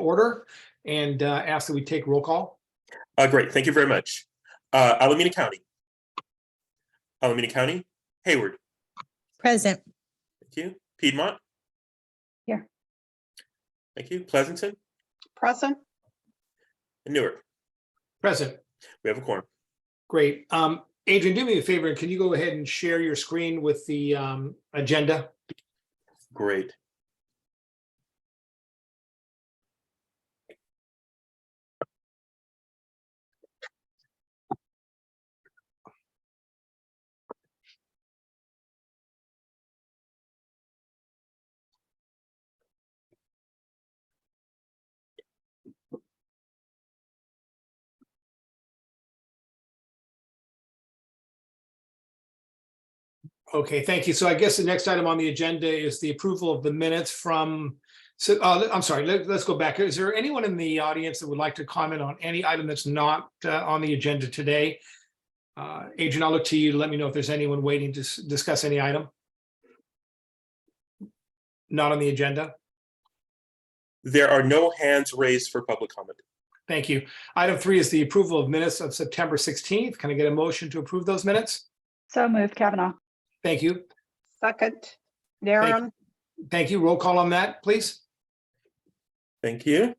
order and ask that we take roll call. Great, thank you very much. Alameda County. Alameda County, Hayward. Present. Thank you. Piedmont. Here. Thank you. Pleasanton. Present. And Newark. Present. We have a quorum. Great. Adrian, do me a favor. Can you go ahead and share your screen with the agenda? Great. Okay, thank you. So I guess the next item on the agenda is the approval of the minutes from, so I'm sorry, let's go back. Is there anyone in the audience that would like to comment on any item that's not on the agenda today? Adrian, I'll look to you to let me know if there's anyone waiting to discuss any item not on the agenda. There are no hands raised for public comment. Thank you. Item 3 is the approval of minutes of September 16th. Can I get a motion to approve those minutes? So moved, Kavanaugh. Thank you. Second, Darren. Thank you. Roll call on that, please. Thank you.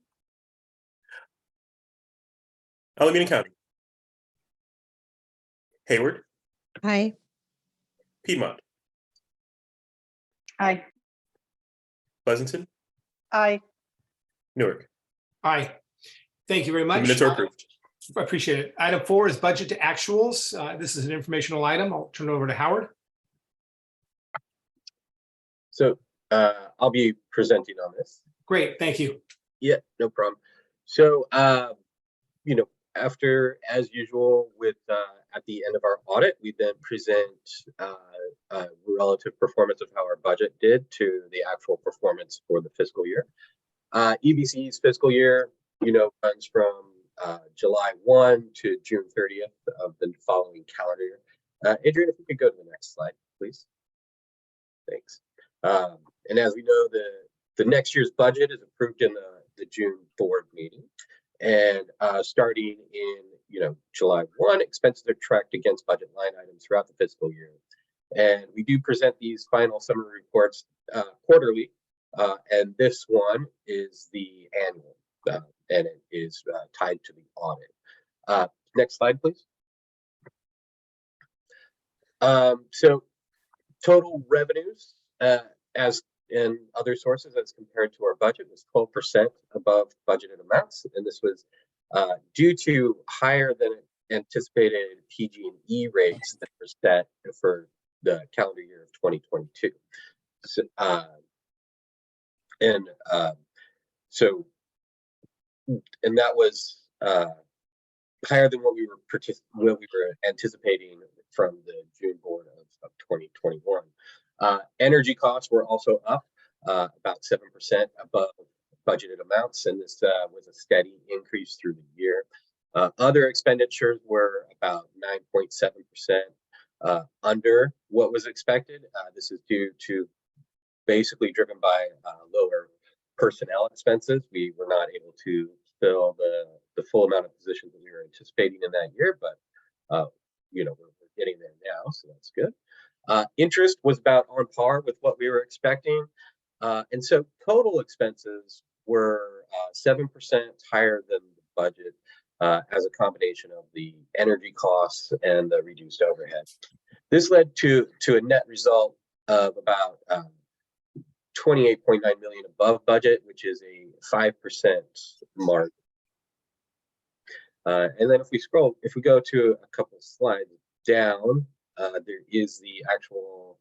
Alameda County. Hayward. Aye. Piedmont. Aye. Pleasanton. Aye. Newark. Aye. Thank you very The much. minutes are approved. I appreciate it. Item 4 is budget to actuals. This is an informational item. I'll turn it over to Howard. So I'll be presenting on this. Great, thank you. Yeah, no problem. So, after, as usual, with at the end of our audit, we then present relative performance of how our budget did to the actual performance for the fiscal year. EBC's fiscal year, runs from July 1 to June 30th of the following calendar year. Adrian, if we could go to the next slide, please. Thanks. And as we know, the next year's budget is approved in the June board meeting, and starting in July 1, expenses are tracked against budget line items throughout the fiscal year, and we do present these final summary reports quarterly, and this one is the annual, and it is tied to the audit. Next slide, please. So total revenues as in other sources as compared to our budget was 12% above budgeted amounts, and this was due to higher than anticipated PG&E rates that were set for the calendar year of 2022. So, and that was higher than what we were anticipating from the June board of 2021. Energy costs were also up about 7% above budgeted amounts, and this was a steady increase through the year. Other expenditures were about 9.7% under what was expected. This is due to basically driven by lower personnel expenses. We were not able to fill the full amount of positions that we were anticipating in that year, but we're getting there now, so that's good. Interest was about on par with what we were expecting. And so total expenses were 7% higher than the budget as a combination of the energy costs and the reduced overhead. This led to a net result of about 28.9 million above budget, which is a 5% margin. And then if we go to a couple slides down, there is the actual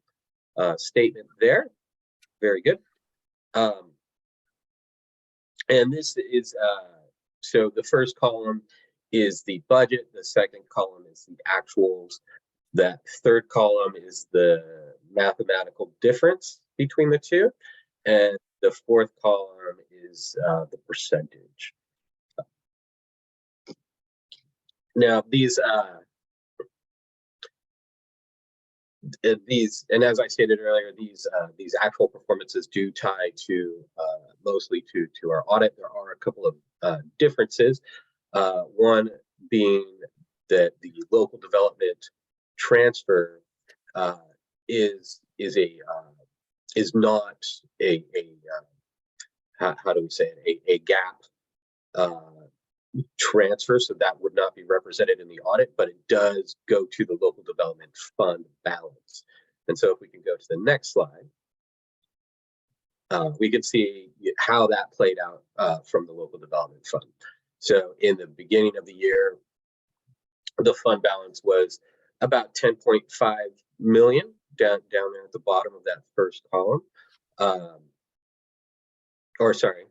statement there. Very good. And this is, so the first column is the budget, the second column is the actuals, that third column is the mathematical difference between the two, and the fourth column is the percentage. Now, these, and as I stated earlier, these actual performances do tie to mostly to our audit. There are a couple of differences. One being that the local development transfer is not a how do we say it, a gap transfer, so that would not be represented in the audit, but it does go to the local development fund balance. And so if we can go to the next slide, we can see how that played out from the local development fund. So in the beginning of the year, the fund balance was about 10.5 million down there at the bottom of that first column. Or sorry,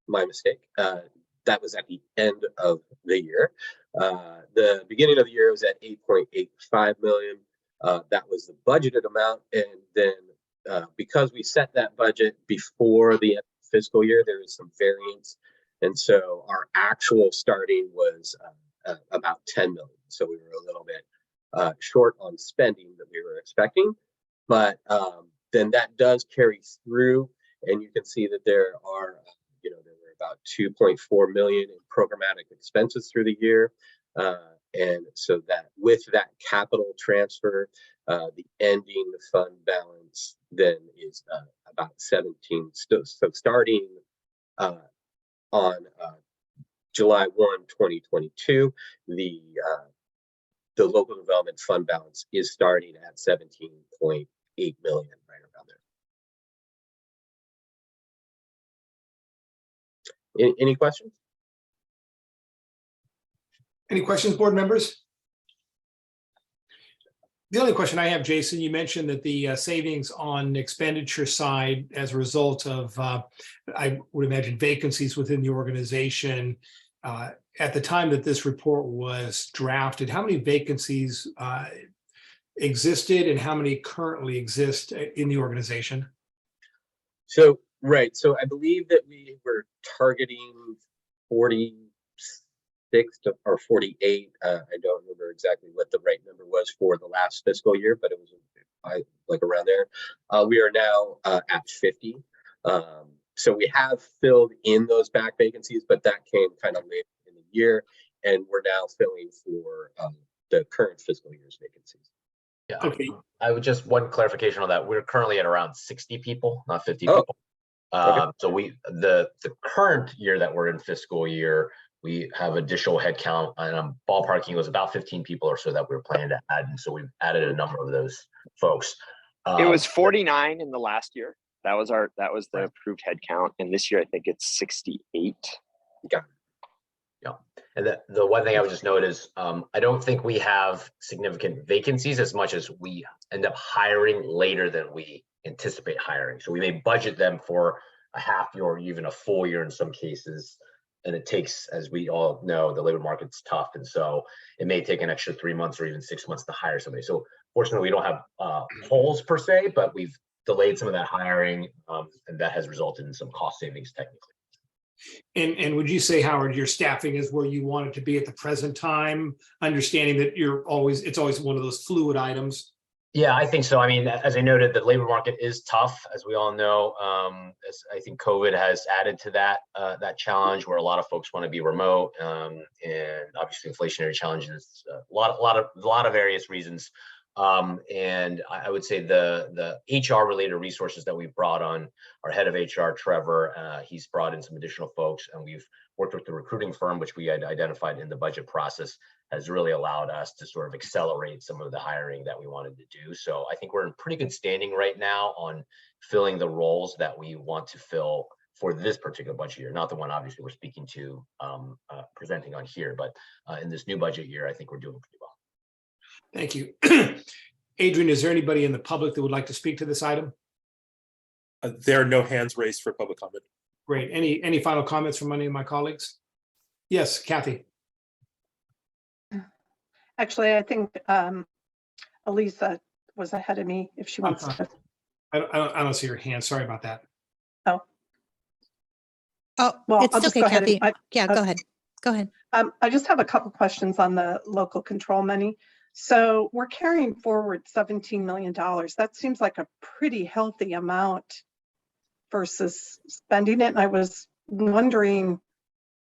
my mistake. That was at the end of the year. The beginning of the year was at 8.85 million. That was the budgeted amount. And then because we set that budget before the end of the fiscal year, there was some variance. And so our actual starting was about 10 million. So we were a little bit short on spending that we were expecting. But then that does carry through. And you can see that there are, there were about 2.4 million in programmatic expenses through the year. And so that with that capital transfer, the ending fund balance then is about 17. So starting on July 1, 2022, the local development fund balance is starting at 17.8 million, right around there. Any questions? Any questions, board members? The only question I have, Jason, you mentioned that the savings on expenditure side as a result of, I would imagine, vacancies within the organization. At the time that this report was drafted, how many vacancies existed and how many currently exist in the organization? So, right. So I believe that we were targeting 46 or 48. I don't remember exactly what the right number was for the last fiscal year, but it was like around there. We are now at 50. So we have filled in those back vacancies, but that came kind of late in the year, and we're now filling for the current fiscal year's vacancies. Yeah. Okay. I would just one clarification on that. We're currently at around 60 people, not 50 Oh, people. okay. So the current year that we're in fiscal year, we have additional headcount, and I'm ballparking was about 15 people or so that we were planning to add, and so we've added a number of those folks. It was 49 in the last year. That was the Right. approved head count, and this year I think it's 68. Yeah. And the one thing I would just note is I don't think we have significant vacancies as much as we end up hiring later than we anticipate hiring. So we may budget them for a half year or even a full year in some cases. And it takes, as we all know, the labor market's tough. And so it may take an extra 3 months or even 6 months to hire somebody. So fortunately, we don't have holes per se, but we've delayed some of that hiring, and that has resulted in some cost savings technically. And would you say, Howard, your staffing is where you want it to be at the present time, understanding that it's always one of those fluid items? Yeah, I think so. I mean, as I noted, the labor market is tough, as we all know. As I think COVID has added to that challenge, where a lot of folks want to be remote, and obviously inflationary challenges, a lot of various reasons. And I would say the HR related resources that we've brought on, our head of HR, Trevor, he's brought in some additional folks, and we've worked with the recruiting firm, which we had identified in the budget process, has really allowed us to sort of accelerate some of the hiring that we wanted to do. So I think we're in pretty good standing right now on filling the roles that we want to fill for this particular budget year, not the one obviously we're speaking to, presenting on here, but in this new budget year, I think we're doing pretty well. Thank you. Adrian, is there anybody in the public that would like to speak to this item? There are no hands raised for public comment. Great. Any final comments from any of my colleagues? Yes, Kathy. Actually, I think Elisa was ahead of me if she wants to. I don't see your hand. Sorry about that. Oh, Oh, well, it's I'll just okay, go ahead Kathy. and Yeah, go ahead. Go ahead. I just have a couple questions on the local control money. So we're carrying forward $17 million. That seems like a pretty healthy amount versus spending it. And I was wondering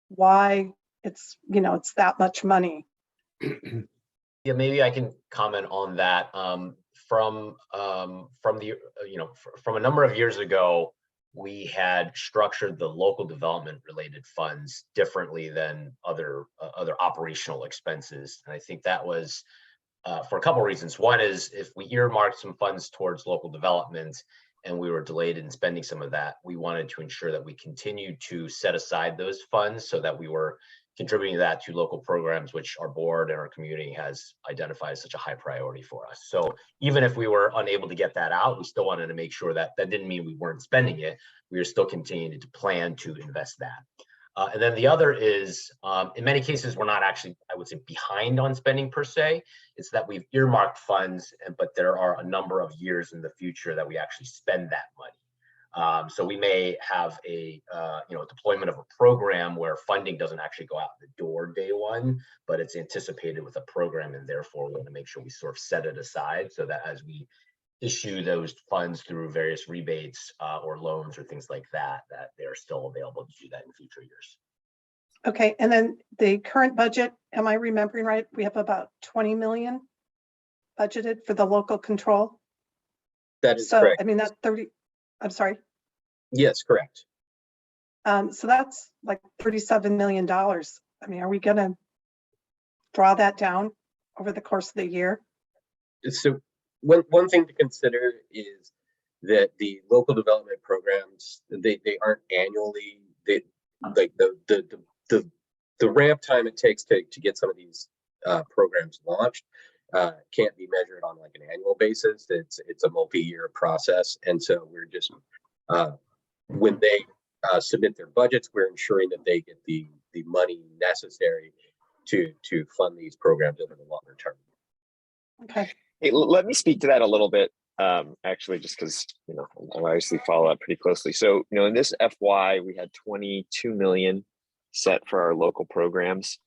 why it's, it's that much money. Yeah, maybe I can comment on that. From the, from a number of years ago, we had structured the local development related funds differently than other operational expenses. And I think that was for a couple of reasons. One is if we earmarked some funds towards local development and we were delayed in spending some of that, we wanted to ensure that we continued to set aside those funds so that we were contributing that to local programs, which our board and our community has identified as such a high priority for us. So even if we were unable to get that out, we still wanted to make sure that that didn't mean we weren't spending it. We were still continuing to plan to invest that. And then the other is, in many cases, we're not actually, I would say, behind on spending per se. It's that we've earmarked funds, but there are a number of years in the future that we actually spend that money. So we may have a deployment of a program where funding doesn't actually go out the door day one, but it's anticipated with a program, and therefore we want to make sure we sort of set it aside so that as we issue those funds through various rebates or loans or things like that, that they're still available to do that in future years. Okay, and then the current budget, am I remembering right? We have about 20 million budgeted for the local control. That is So, correct. I mean, that's 30, I'm sorry. Yes, correct. So that's like $37 million. I mean, are we gonna draw that down over the course of the year? So one thing to consider is that the local development programs, they aren't annually, they like the ramp time it takes to get some of these programs launched can't be measured on like an annual basis. It's a multi-year process. And so we're just when they submit their budgets, we're ensuring that they get the money necessary to fund these programs over the longer term. Okay. Hey, let me speak to that a little bit, actually, just because, I obviously follow that pretty closely. So, in this FY, we had 22 million set for our local programs.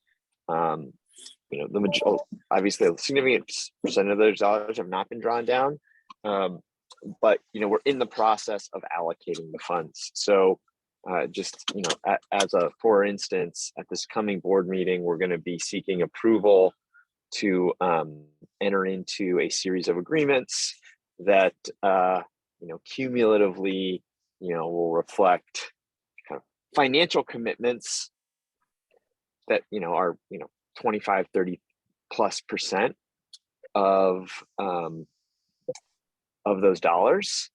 Obviously a significant percent of those dollars have not been drawn down. But, we're in the process of allocating the funds. So for instance, at this coming board meeting, we're going to be seeking approval to enter into a series of agreements that cumulatively will reflect kind of financial commitments that are 25-30+% of those dollars.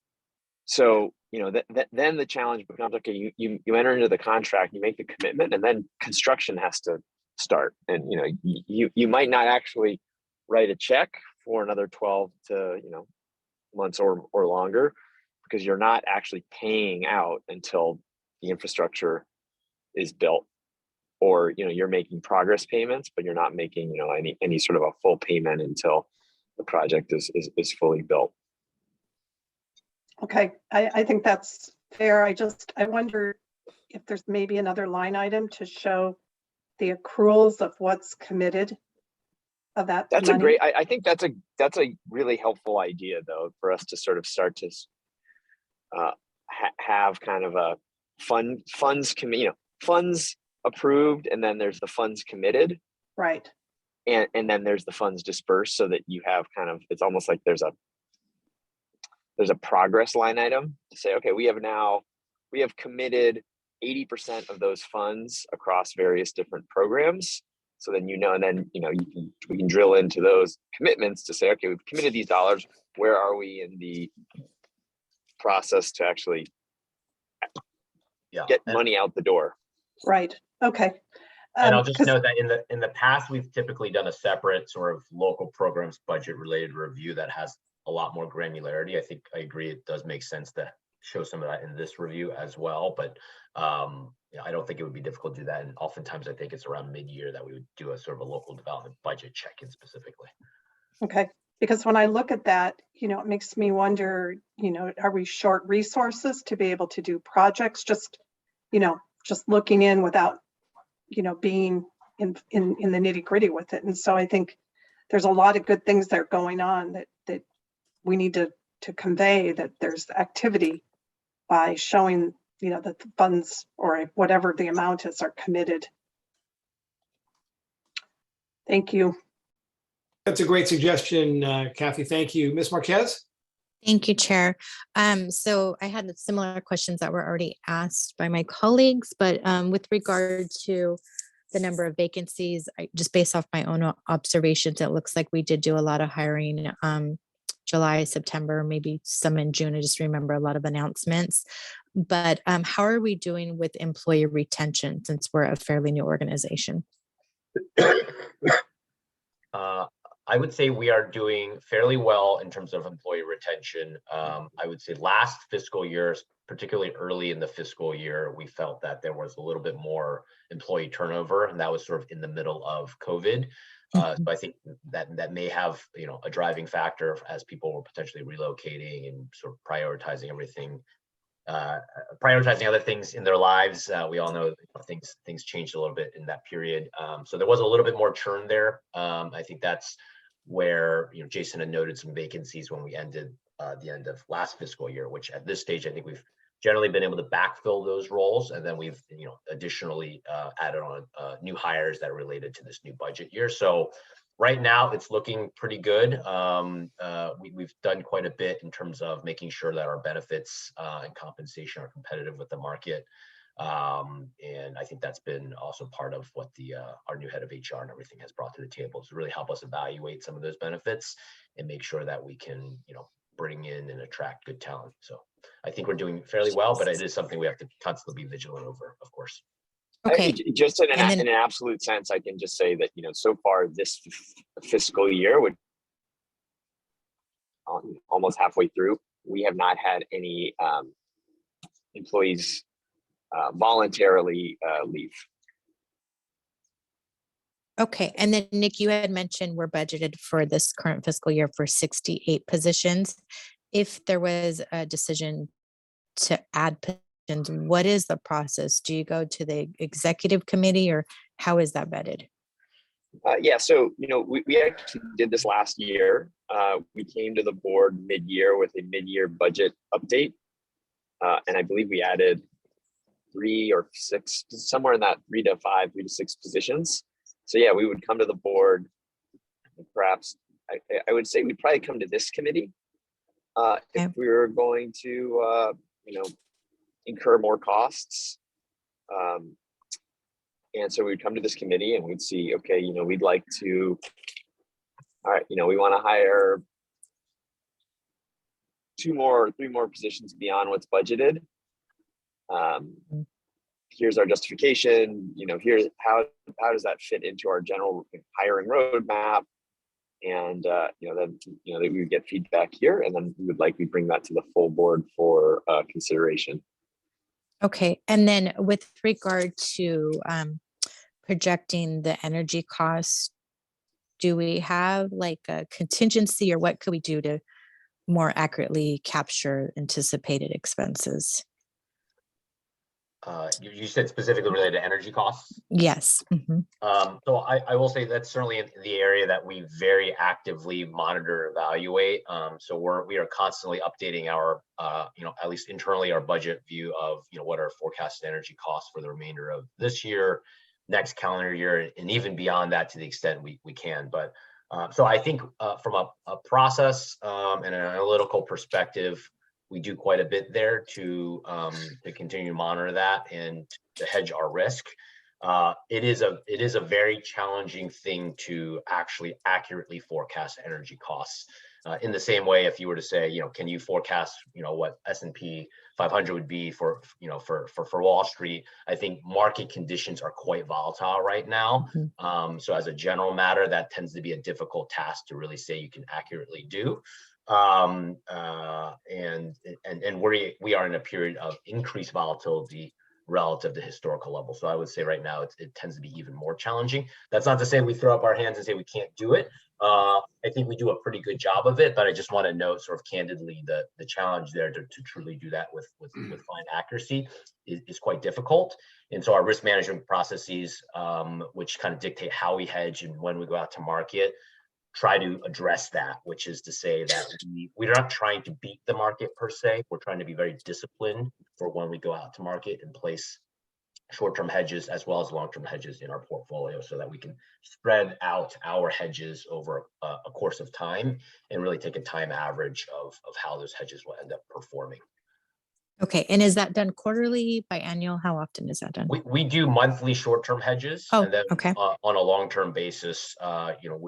So then the challenge becomes, okay, you enter into the contract, you make the commitment, and then construction has to start. And you might not actually write a check for another 12 to months or longer, because you're not actually paying out until the infrastructure is built, or you're making progress payments, but you're not making any sort of a full payment until the project is fully built. Okay, I think that's fair. I wonder if there's maybe another line item to show the accruals of what's committed of that That's money. a great, I think that's a really helpful idea, though, for us to sort of start to have kind of a funds approved, and then there's the funds committed. Right. And then there's the funds dispersed, so that you have kind of, it's almost like there's a progress line item to say, okay, we have committed 80% of those funds across various different programs. So then, and then, we can drill into those commitments to say, okay, we've committed these dollars. Where are we in the process to actually get money out the door? Right. Okay. And I'll just note that in the past, we've typically done a separate sort of local programs budget related review that has a lot more granularity. I think I agree, it does make sense to show some of that in this review as well, but I don't think it would be difficult to do that. And oftentimes I think it's around mid-year that we would do a sort of a local development budget check-in specifically. Okay, because when I look at that, it makes me wonder, are we short resources to be able to do projects? Just looking in without, being in the nitty-gritty with it. And so I think there's a lot of good things that are going on that we need to convey that there's activity by showing, that the funds or whatever the amount is are committed. Thank you. That's a great suggestion, Kathy. Thank you. Ms. Marquez? Thank you, Chair. So I had similar questions that were already asked by my colleagues, but with regard to the number of vacancies, just based off my own observations, it looks like we did do a lot of hiring July, September, maybe some in June. I just remember a lot of announcements. But how are we doing with employee retention since we're a fairly new organization? I would say we are doing fairly well in terms of employee retention. I would say last fiscal year, particularly early in the fiscal year, we felt that there was a little bit more employee turnover, and that was sort of in the middle of COVID. So I think that may have, a driving factor as people were potentially relocating and sort of prioritizing everything, prioritizing other things in their lives. We all know things changed a little bit in that period. So there was a little bit more churn there. I think that's where, Jason had noted some vacancies when we ended the end of last fiscal year, which at this stage, I think we've generally been able to backfill those roles. And then we've, additionally added on new hires that are related to this new budget year. So right now it's looking pretty good. We've done quite a bit in terms of making sure that our benefits and compensation are competitive with the market. And I think that's been also part of what our new head of HR and everything has brought to the table to really help us evaluate some of those benefits and make sure that we can, bring in and attract good talent. So I think we're doing fairly well, but it is something we have to constantly be vigilant over, of course. Okay. Just in an absolute sense, I can just say that, so far this fiscal year, which almost halfway through, we have not had any employees voluntarily leave. Okay. And then Nick, you had mentioned we're budgeted for this current fiscal year for 68 positions. If there was a decision to add positions, what is the process? Do you go to the executive committee or how is that vetted? Yeah, so, we actually did this last year. We came to the board mid-year with a mid-year budget update. And I believe we added 3 or 6, somewhere in that 3 to 5, 3 to 6 positions. So yeah, we would come to the board, perhaps, I would say we'd probably come to this committee if we were going to, incur more costs. And so we'd come to this committee and we'd see, okay, we'd like to, all right, we want to hire 2 more or 3 more positions beyond what's budgeted. Here's our justification, here's how does that fit into our general hiring roadmap? And then we would get feedback here, and then we would likely bring that to the full board for consideration. Okay. And then with regard to projecting the energy costs, do we have like a contingency, or what could we do to more accurately capture anticipated expenses? You said specifically related to energy costs? Yes. Mm-hmm. So I will say that's certainly in the area that we very actively monitor, evaluate. So we are constantly updating our, at least internally, our budget view of, what are forecasted energy costs for the remainder of this year, next calendar year, and even beyond that to the extent we can. But so I think from a process and an analytical perspective, we do quite a bit there to continue to monitor that and to hedge our risk. It is a very challenging thing to actually accurately forecast energy costs. In the same way, if you were to say, can you forecast, what S&P 500 would be for Wall Street? I think market conditions are quite volatile right now. Mm-hmm. So as a general matter, that tends to be a difficult task to really say you can accurately do. And we are in a period of increased volatility relative to historical levels. So I would say right now it tends to be even more challenging. That's not to say we throw up our hands and say we can't do it. I think we do a pretty good job of it, but I just want to note sort of candidly the challenge there to truly do that with fine accuracy is quite difficult. And so our risk management processes, which kind of dictate how we hedge and when we go out to market, try to address that, which is to say that we're not trying to beat the market per se. We're trying to be very disciplined for when we go out to market and place short-term hedges as well as long-term hedges in our portfolio so that we can spread out our hedges over a course of time and really take a time average of how those hedges will end up performing. Okay, and is that done quarterly, biannual? How often is that done? We do monthly short-term hedges, Oh, and then okay. on a long-term basis,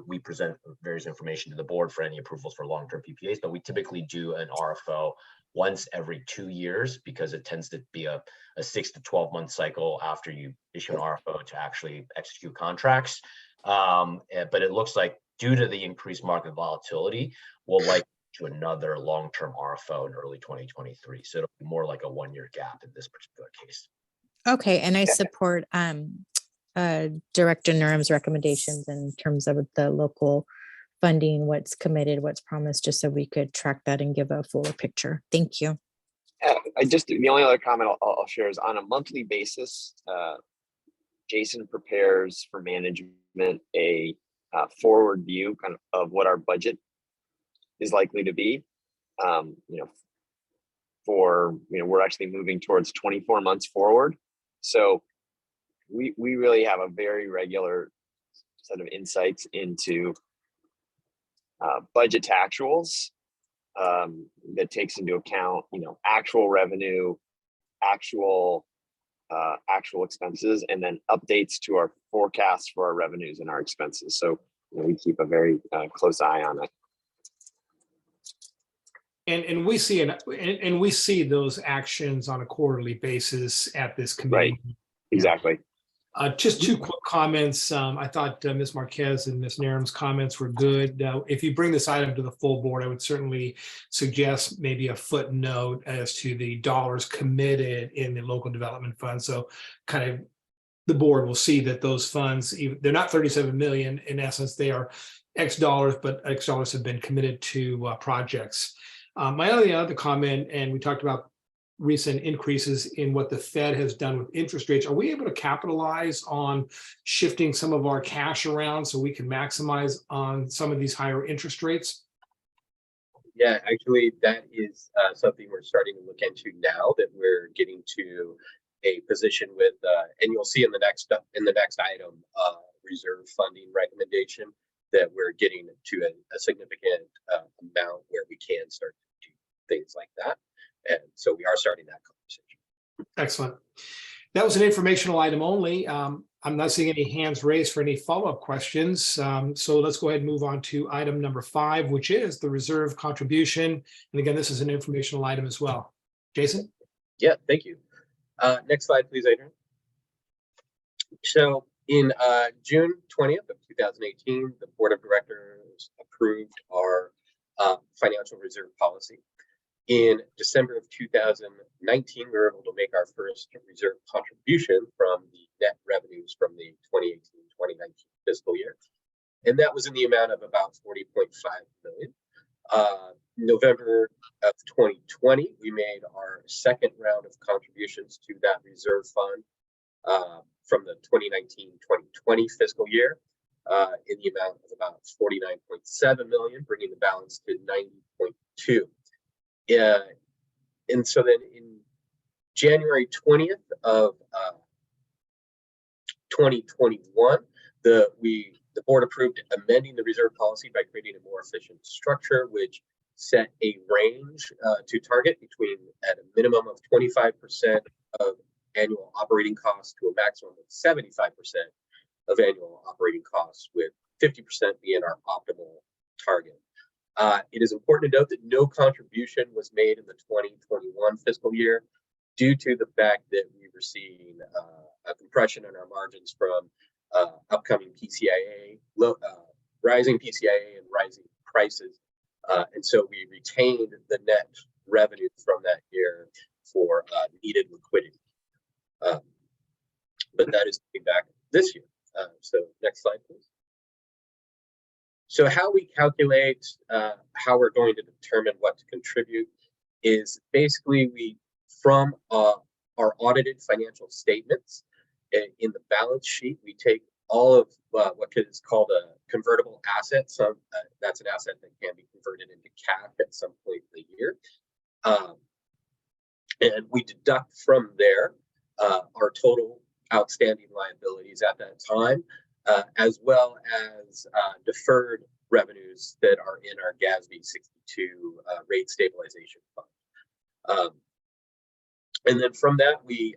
we present various information to the board for any approvals for long-term PPAs, but we typically do an RFO once every 2 years because it tends to be a 6 to 12 month cycle after you issue an RFO to actually execute contracts. But it looks like due to the increased market volatility, we'll like to another long-term RFO in early 2023. So it'll be more like a 1-year gap in this particular case. Okay, and I support Director Nuram's recommendations in terms of the local funding, what's committed, what's promised, just so we could track that and give a fuller picture. Thank you. The only other comment I'll share is on a monthly basis, Jason prepares for management a forward view kind of what our budget is likely to be. We're actually moving towards 24 months forward. So we really have a very regular set of insights into budget to actuals that takes into account, actual revenue, actual expenses, and then updates to our forecasts for our revenues and our expenses. So we keep a very close eye on it. And we see those actions on a quarterly basis at this committee. Right. Exactly. Just 2 quick comments. I thought Ms. Marquez and Ms. Naram's comments were good. If you bring this item to the full board, I would certainly suggest maybe a footnote as to the dollars committed in the local development fund. So kind of the board will see that those funds, they're not 37 million. In essence, they are X dollars, but X dollars have been committed to projects. My only other comment, and we talked about recent increases in what the Fed has done with interest rates. Are we able to capitalize on shifting some of our cash around so we can maximize on some of these higher interest rates? Yeah, actually, that is something we're starting to look into now that we're getting to a position with, and you'll see in the next item, reserve funding recommendation, that we're getting to a significant amount where we can start to do things like that. And so we are starting that conversation. Excellent. That was an informational item only. I'm not seeing any hands raised for any follow-up questions. So let's go ahead and move on to item number 5, which is the reserve contribution. And again, this is an informational item as well. Jason? Yeah, thank you. Next slide, please, Adrian. So in June 20th of 2018, the Board of Directors approved our financial reserve policy. In December of 2019, we were able to make our first reserve contribution from the net revenues from the 2018-2019 fiscal year. And that was in the amount of about $40.5 million. November of 2020, we made our second round of contributions to that reserve fund from the 2019-2020 fiscal year in the amount of about $49.7 million, bringing the balance to $90.2. And so then in January 20th of 2021, the board approved amending the reserve policy by creating a more efficient structure, which set a range to target between at a minimum of 25% of annual operating costs to a maximum of 75% of annual operating costs, with 50% being our optimal target. It is important to note that no contribution was made in the 2021 fiscal year due to the fact that we were seeing a compression in our margins from upcoming PCIA, rising PCIA and rising prices. And so we retained the net revenue from that year for needed liquidity. But that is coming back this year. So next slide, please. So how we calculate how we're going to determine what to contribute is basically from our audited financial statements in the balance sheet, we take all of what is called a convertible asset. So that's an asset that can be converted into cash at some point in the year. And we deduct from there our total outstanding liabilities at that time, as well as deferred revenues that are in our GASB 62 rate stabilization fund. And then from that, we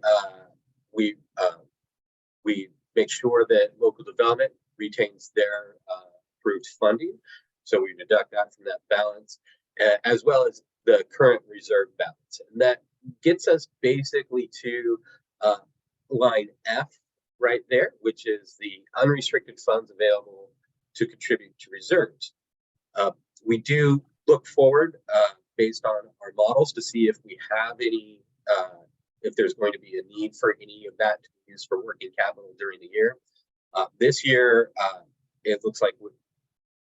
make sure that local development retains their approved funding. So we deduct that from that balance, as well as the current reserve balance. And that gets us basically to line F right there, which is the unrestricted funds available to contribute to reserves. We do look forward based on our models to see if we have any, if there's going to be a need for any of that to be used for working capital during the year. This year, it looks like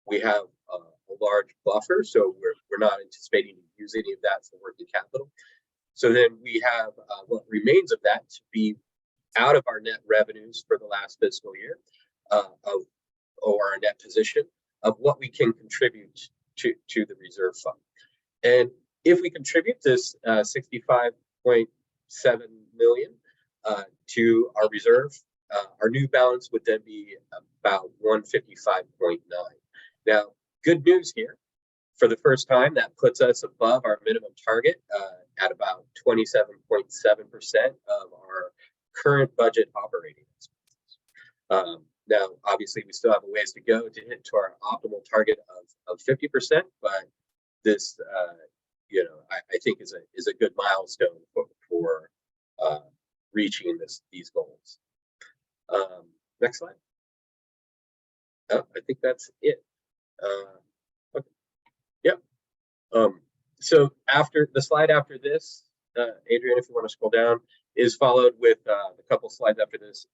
we have a large buffer, so we're not anticipating to use any of that for working capital. So then we have what remains of that to be out of our net revenues for the last fiscal year, or our net position of what we can contribute to the reserve fund. And if we contribute this 65.7 million to our reserve, our new balance would then be about 155.9. Now, good news here. For the first time, that puts us above our minimum target at about 27.7% of our current budget operating expenses. Now, obviously, we still have a ways to go to hit to our optimal target of 50%, but this, I think is a good milestone for reaching these goals. Next slide. Oh, I think that's it. Okay. Yep. So after the slide after this, Adrian, if you want to scroll down, is followed with a couple slides after this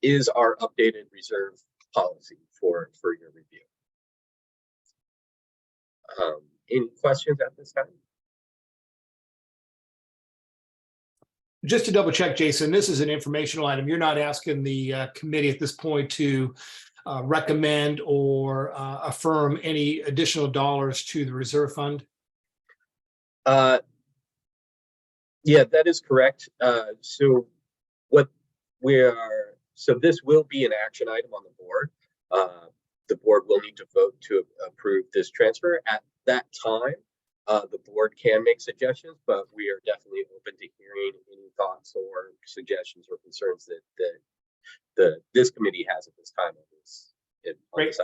is our updated reserve policy for your review. Any questions at this time? Just to double check, Jason, this is an informational item. You're not asking the committee at this point to recommend or affirm any additional dollars to the reserve fund? Yeah, that is correct. So this will be an action item on the board. The board will need to vote to approve this transfer. At that time, the board can make suggestions, but we are definitely open to hearing any thoughts or suggestions or concerns that this committee has at this time. Great.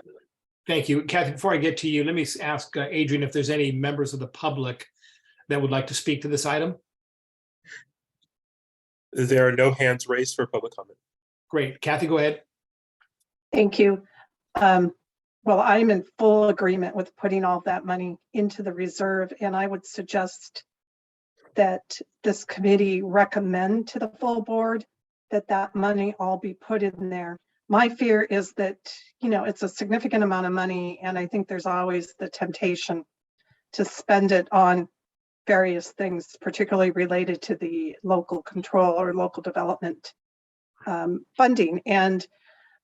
Thank you. Kathy, before I get to you, let me ask Adrian if there's any members of the public that would like to speak to this item. There are no hands raised for public comment. Great. Kathy, go ahead. Thank you. Well, I'm in full agreement with putting all that money into the reserve, and I would suggest that this committee recommend to the full board that that money all be put in there. My fear is that, it's a significant amount of money, and I think there's always the temptation to spend it on various things, particularly related to the local control or local development funding. And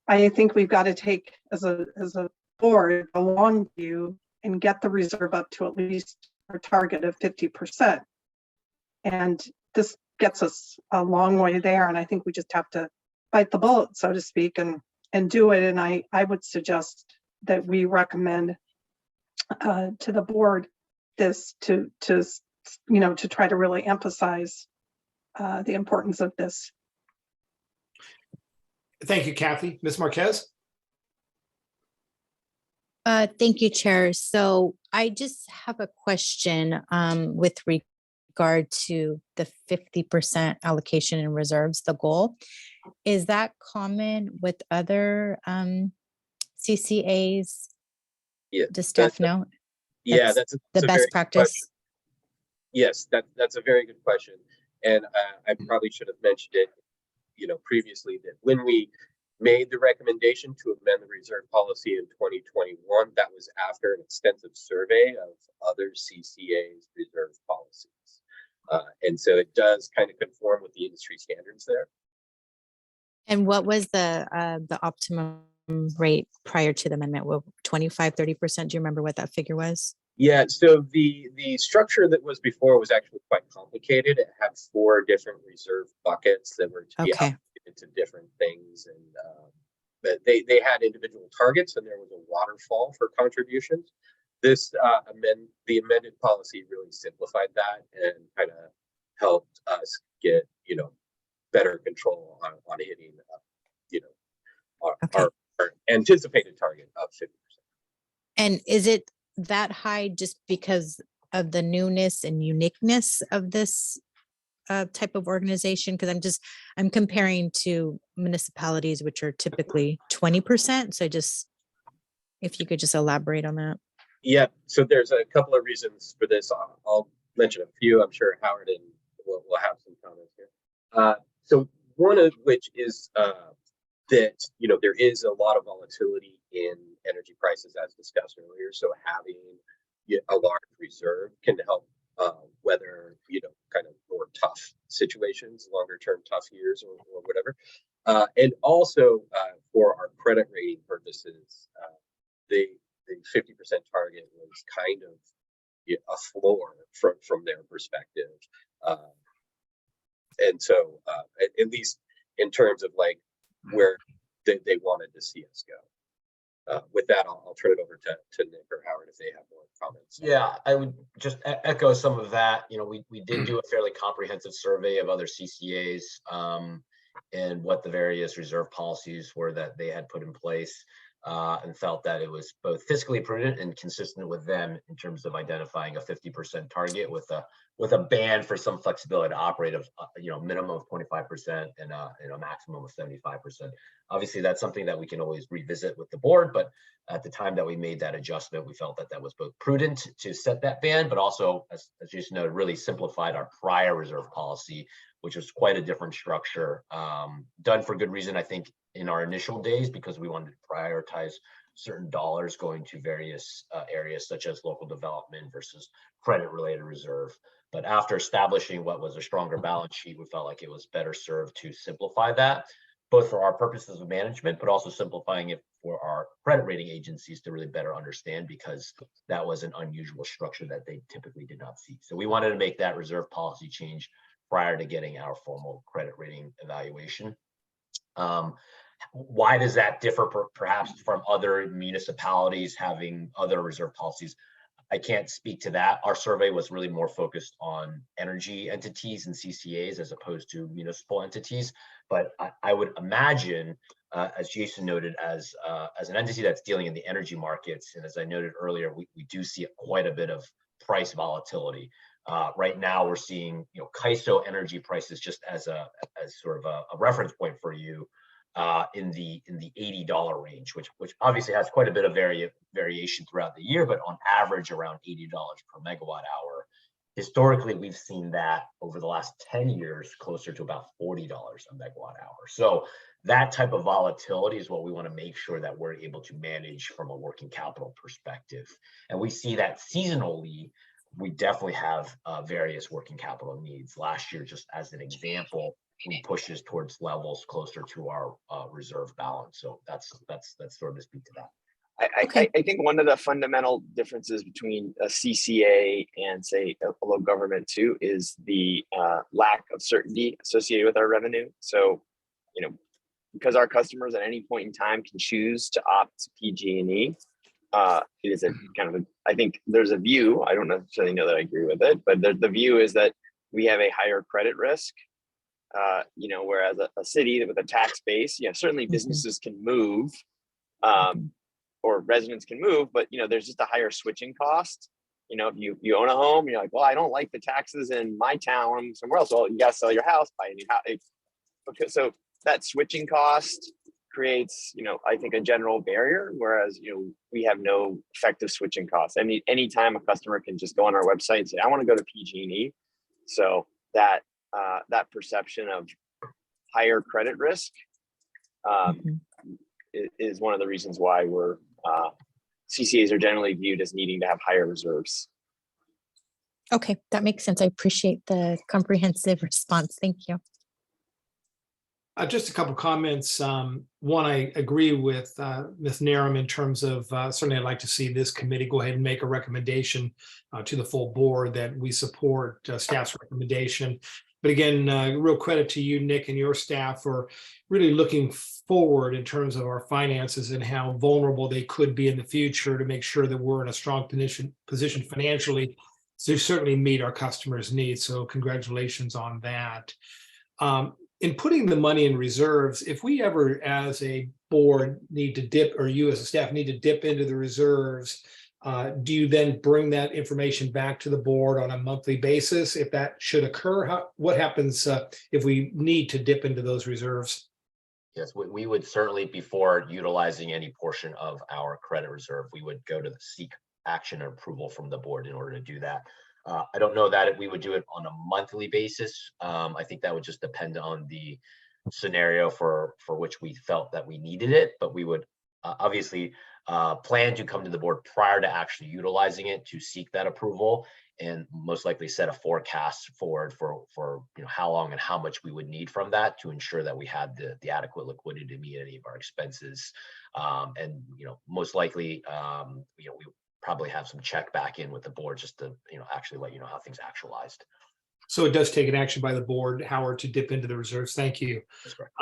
I think we've got to take as a board a long view and get the reserve up to at least our target of 50%. And this gets us a long way there. And I think we just have to bite the bullet, so to speak, and do it. And I would suggest that we recommend to the board this to try to really emphasize the importance of this. Thank you, Kathy. Ms. Marquez? Thank you, Chair. So I just have a question with regard to the 50% allocation in reserves, the goal. Is that common with other CCAs? Yeah. Does staff know? Yeah, that's the best practice. Question. Yes, that's a very good question. And I probably should have mentioned it, previously, that when we made the recommendation to amend the reserve policy in 2021, that was after an extensive survey of other CCA's reserve policies. And so it does kind of conform with the industry standards there. And what was the optimum rate prior to the amendment? Well, 25, 30%. Do you remember what that figure was? Yeah, so the structure that was before was actually quite complicated. It had 4 different reserve buckets that were to be Okay. allocated to different things, and but they had individual targets, and there was a waterfall for contributions. This the amended policy really simplified that and kind of helped us get better control on hitting Okay. our anticipated target of 50%. And is it that high just because of the newness and uniqueness of this type of organization? Because I'm comparing to municipalities, which are typically 20%. So if you could just elaborate on that. Yeah, so there's a couple of reasons for this. I'll mention a few. I'm sure Howard and will have some comments here. So one of which is that there is a lot of volatility in energy prices, as discussed earlier. So having a large reserve can help weather kind of more tough situations, longer term tough years or whatever. And also for our credit rating purposes, the 50% target was kind of a floor from their perspective. And so at least in terms of like where they wanted to see us go. With that, I'll turn it over to Nick or Howard if they have more comments. Yeah, I would just echo some of that. We did do a fairly comprehensive survey of other CCAs and what the various reserve policies were that they had put in place, and felt that it was both fiscally prudent and consistent with them in terms of identifying a 50% target with a band for some flexibility to operate of minimum of 25% and a maximum of 75%. Obviously, that's something that we can always revisit with the board, but at the time that we made that adjustment, we felt that was both prudent to set that band, but also, as Jason noted, really simplified our prior reserve policy, which was quite a different structure, done for good reason, I think, in our initial days, because we wanted to prioritize certain dollars going to various areas such as local development versus credit related reserve. But after establishing what was a stronger balance sheet, we felt like it was better served to simplify that, both for our purposes of management, but also simplifying it for our credit rating agencies to really better understand, because that was an unusual structure that they typically did not see. So we wanted to make that reserve policy change prior to getting our formal credit rating evaluation. Why does that differ perhaps from other municipalities having other reserve policies? I can't speak to that. Our survey was really more focused on energy entities and CCAs as opposed to municipal entities. But I would imagine, as Jason noted, as an entity that's dealing in the energy markets, and as I noted earlier, we do see quite a bit of price volatility. Right now, we're seeing CAISO energy prices, just as sort of a reference point for you, in the $80 range, which obviously has quite a bit of variation throughout the year, but on average around $80 per megawatt hour. Historically, we've seen that over the last 10 years closer to about $40 a megawatt hour. So that type of volatility is what we want to make sure that we're able to manage from a working capital perspective. And we see that seasonally, we definitely have various working capital needs. Last year, just as an example, we pushes towards levels closer to our reserve balance. So that's sort of to speak to that. I think one of the fundamental differences between a CCA and, say, a local government too is the lack of certainty associated with our revenue. So, because our customers at any point in time can choose to opt to PG&E, it is a kind of I think there's a view, I don't necessarily know that I agree with it, but the view is that we have a higher credit risk, whereas a city with a tax base, certainly businesses can move, or residents can move, but there's just a higher switching cost. If you own a home, you're like, well, I don't like the taxes in my town, somewhere else. Well, you got to sell your house, buy a new house. Okay, so that switching cost creates, I think, a general barrier, whereas we have no effective switching costs. I mean, anytime a customer can just go on our website and say, I want to go to PG&E. So that perception of higher credit risk is one of the reasons why we're CCAs are generally viewed as needing to have higher reserves. Okay, that makes sense. I appreciate the comprehensive response. Thank you. Just a couple comments. One, I agree with Ms. Narum in terms of certainly I'd like to see this committee go ahead and make a recommendation to the full board that we support staff's recommendation. But again, real credit to you, Nick, and your staff for really looking forward in terms of our finances and how vulnerable they could be in the future to make sure that we're in a strong position financially to certainly meet our customers' needs. So congratulations on that. In putting the money in reserves, if we ever as a board need to dip, or you as a staff need to dip into the reserves, do you then bring that information back to the board on a monthly basis if that should occur? What happens if we need to dip into those reserves? Yes, we would certainly, before utilizing any portion of our credit reserve, we would go to the seek action and approval from the board in order to do that. I don't know that we would do it on a monthly basis. I think that would just depend on the scenario for which we felt that we needed it, but we would obviously plan to come to the board prior to actually utilizing it to seek that approval, and most likely set a forecast forward for how long and how much we would need from that to ensure that we had the adequate liquidity to meet any of our expenses. And most likely we probably have some check back in with the board just to actually let you know how things actualized. So it does take an action by the board, Howard, to dip into the reserves. Thank you. That's correct.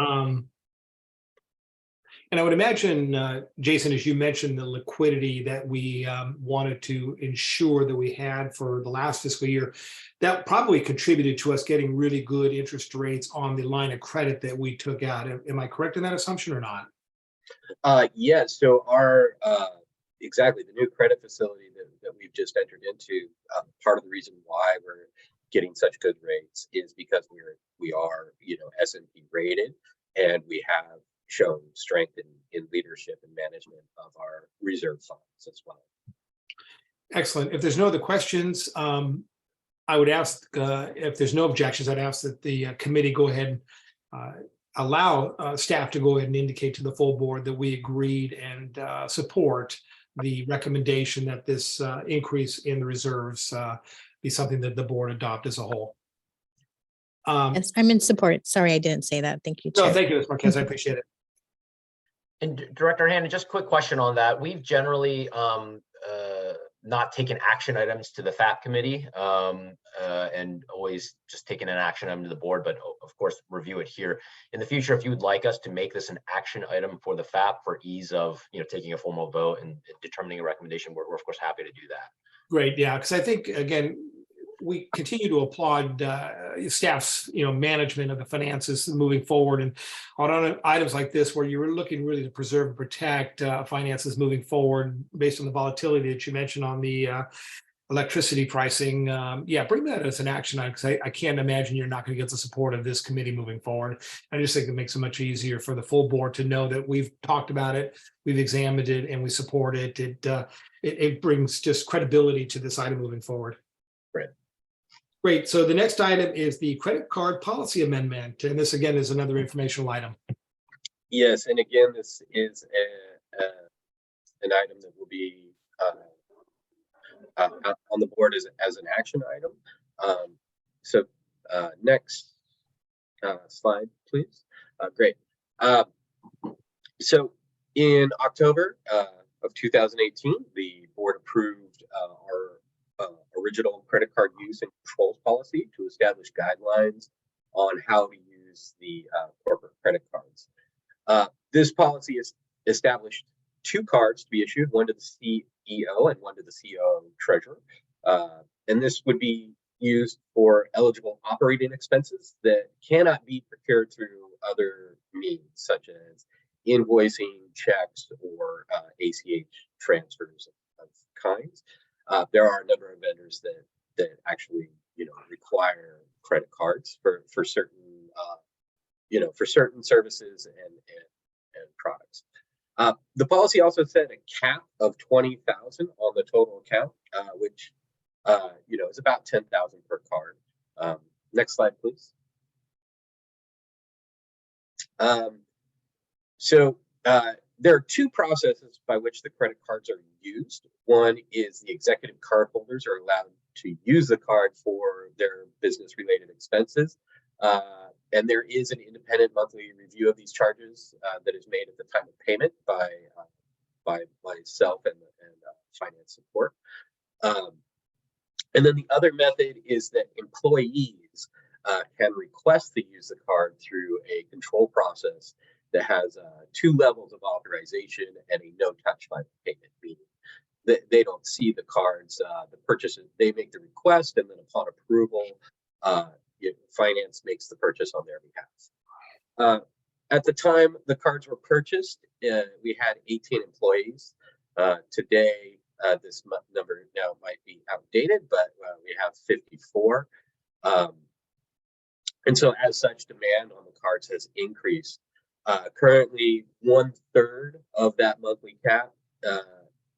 And I would imagine, Jason, as you mentioned, the liquidity that we wanted to ensure that we had for the last fiscal year, that probably contributed to us getting really good interest rates on the line of credit that we took out. Am I correct in that assumption or not? Yes. So our exactly the new credit facility that we've just entered into. Part of the reason why we're getting such good rates is because we are S&P rated, and we have shown strength in leadership and management of our reserve funds as well. Excellent. If there's no other questions, I would ask, if there's no objections, I'd ask that the committee go ahead and allow staff to go ahead and indicate to the full board that we agreed and support the recommendation that this increase in the reserves be something that the board adopt as a whole. Yes, I'm in support. Sorry, I didn't say that. Thank you, No, Chair. thank you, Ms. Marquez. I appreciate it. And Director Hannon, just a quick question on that. We've generally not taken action items to the FAP committee and always just taken an action item to the board, but of course review it here. In the future, if you would like us to make this an action item for the FAP for ease of taking a formal vote and determining a recommendation, we're of course happy to do that. Great, yeah, because I think, again, we continue to applaud staff's management of the finances moving forward, and on items like this where you're looking really to preserve and protect finances moving forward based on the volatility that you mentioned on the electricity pricing. Yeah, bring that as an action item, because I can't imagine you're not going to get the support of this committee moving forward. I just think it makes it much easier for the full board to know that we've talked about it, we've examined it, and we support it. It brings just credibility to this item moving forward. Right. Great. So the next item is the credit card policy amendment. And this again is another informational item. Yes, and again, this is an item that will be on the board as an action item. So next slide, please. Great. So in October of 2018, the board approved our original credit card use and controls policy to establish guidelines on how to use the corporate credit cards. This policy has established 2 cards to be issued, one to the CEO and one to the COO treasurer. And this would be used for eligible operating expenses that cannot be procured through other means, such as invoicing, checks, or ACH transfers of kinds. There are a number of vendors that actually require credit cards for certain for certain services and products. The policy also set a cap of 20,000 on the total account, which is about 10,000 per card. Next slide, please. So there are 2 processes by which the credit cards are used. One is the executive card holders are allowed to use the card for their business-related expenses. And there is an independent monthly review of these charges that is made at the time of payment by myself and finance support. And then the other method is that employees can request to use the card through a control process that has 2 levels of authorization and a no-touch final payment, meaning that they don't see the cards, the purchases. They make the request, and then upon approval, finance makes the purchase on their behalf. At the time the cards were purchased, we had 18 employees. Today, this number now might be outdated, but we have 54. And so as such, demand on the cards has increased. Currently, 1/3 of that monthly cap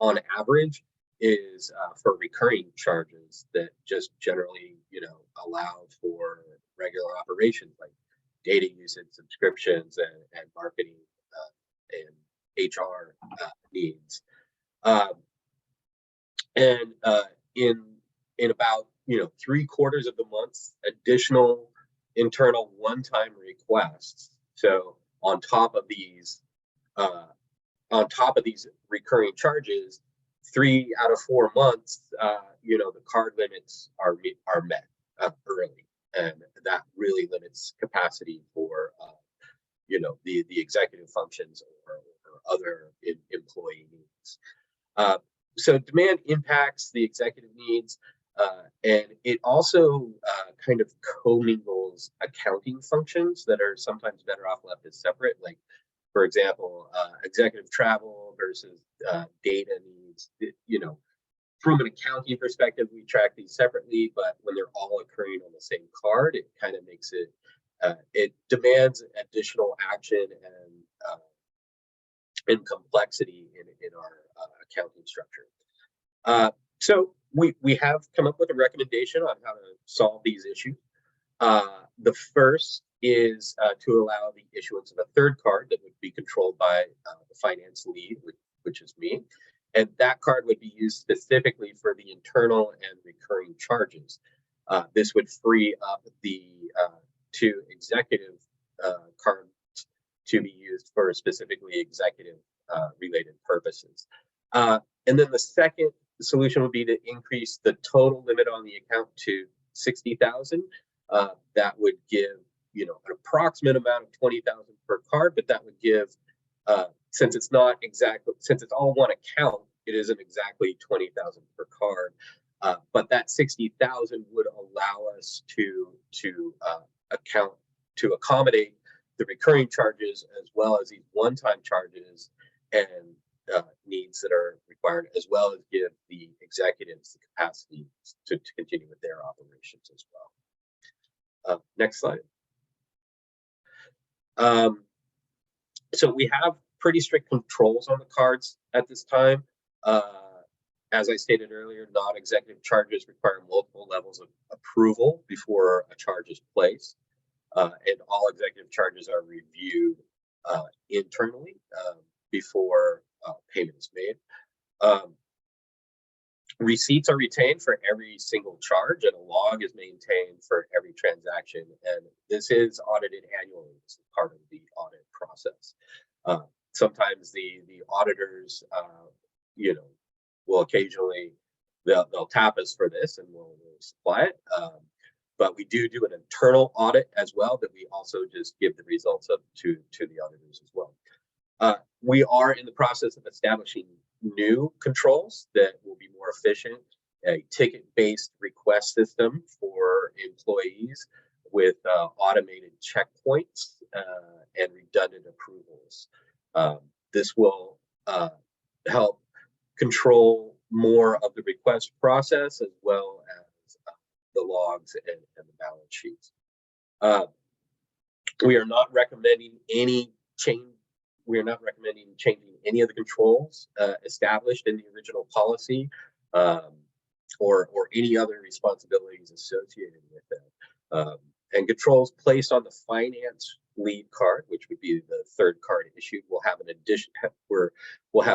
on average is for recurring charges that just generally, allow for regular operations like data usage, subscriptions, and marketing and HR needs. And in about 3/4 of the month, additional internal one-time requests. So on top of these recurring charges, 3 out of 4 months, the card limits are met early, and that really limits capacity for the executive functions or other employee needs. So demand impacts the executive needs, and it also kind of commingles accounting functions that are sometimes better off left as separate. Like, for example, executive travel versus data needs. From an accounting perspective, we track these separately, but when they're all occurring on the same card, it kind of makes it, it demands additional action and complexity in our accounting structure. So we have come up with a recommendation on how to solve these issues. The first is to allow the issuance of a third card that would be controlled by the finance lead, which is me. And that card would be used specifically for the internal and recurring charges. This would free up the 2 executive cards to be used for specifically executive related purposes. And then the second solution would be to increase the total limit on the account to $60,000. That would give an approximate amount of $20,000 per card, but that would give since it's all one account, it isn't exactly $20,000 per card. But that $60,000 would allow us to accommodate the recurring charges as well as these one-time charges and needs that are required, as well as give the executives the capacity to continue with their operations as well. Next slide. So we have pretty strict controls on the cards at this time. As I stated earlier, non-executive charges require multiple levels of approval before a charge is placed, and all executive charges are reviewed internally before payment is made. Receipts are retained for every single charge, and a log is maintained for every transaction. And this is audited annually. This is part of the audit process. Sometimes the auditors, will occasionally they'll tap us for this, and we'll supply it. But we do an internal audit as well that we also just give the results of to the auditors as well. We are in the process of establishing new controls that will be more efficient, a ticket-based request system for employees with automated checkpoints and redundant approvals. This will help control more of the request process as well as the logs and the balance sheets. We are not recommending any change. We are not recommending changing any of the controls established in the original policy or any other responsibilities associated with them. And controls placed on the finance lead card, which would be the third card issued, will have